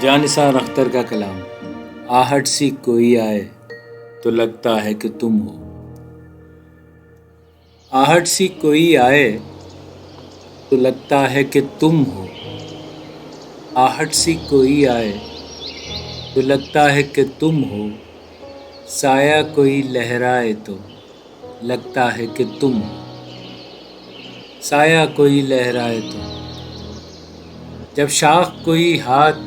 جانثار اختر کا کلام۔ آہٹ سی کوئی آئے تو لگتا ہے کہ تم ہو۔ آہٹ سی کوئی آئے تو لگتا ہے کہ تم ہو۔ آہٹ سی کوئی آئے تو لگتا ہے کہ تم ہو۔ سایہ کوئی لہرائے تو لگتا ہے کہ تم ہو۔ سایہ کوئی لہرائے تو جب شاخ کوئی ہاتھ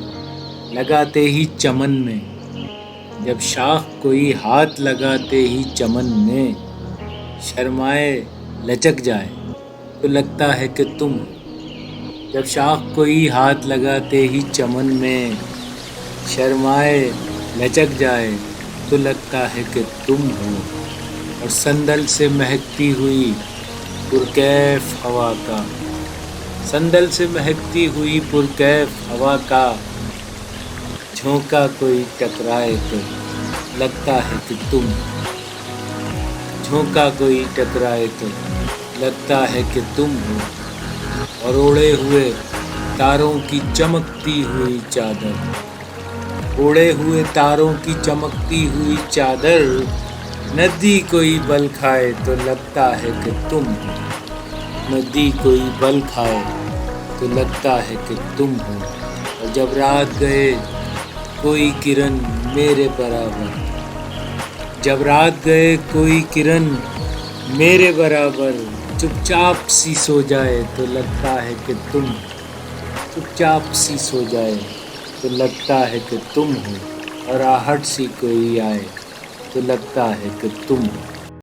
لگاتے ہی چمن میں، جب شاخ کوئی ہاتھ لگاتے ہی چمن میں شرمائے لچک جائے تو لگتا ہے کہ تم ہو۔ جب شاخ کوئی ہاتھ لگاتے ہی چمن میں شرمائے لچک جائے تو لگتا ہے کہ تم ہو۔ اور صندل سے مہکتی ہوئی پرکیف ہوا کا، صندل سے مہکتی ہوئی پرکیف ہوا کا جھونکا کوئی ٹکرائے تو لگتا ہے کہ تم ہو۔ جھونکا کوئی ٹکرائے تو لگتا ہے کہ تم ہو۔ اور اوڑھے ہوئے تاروں کی چمکتی ہوئی چادر، اوڑھے ہوئے تاروں کی چمکتی ہوئی چادر ندی کوئی بل کھائے تو لگتا ہے کہ تم ہو۔ ندی کوئی بل کھائے تو لگتا ہے کہ تم ہو۔ اور جب رات گئے کوئی کرن میرے برابر، جب رات گئے کوئی کرن میرے برابر چپ چاپ سی سو جائے تو لگتا ہے کہ تم ہو۔ چپ چاپ سی سو جائے تو لگتا ہے کہ تم ہو۔ اور آہٹ سی کوئی آئے تو لگتا ہے کہ تم ہو۔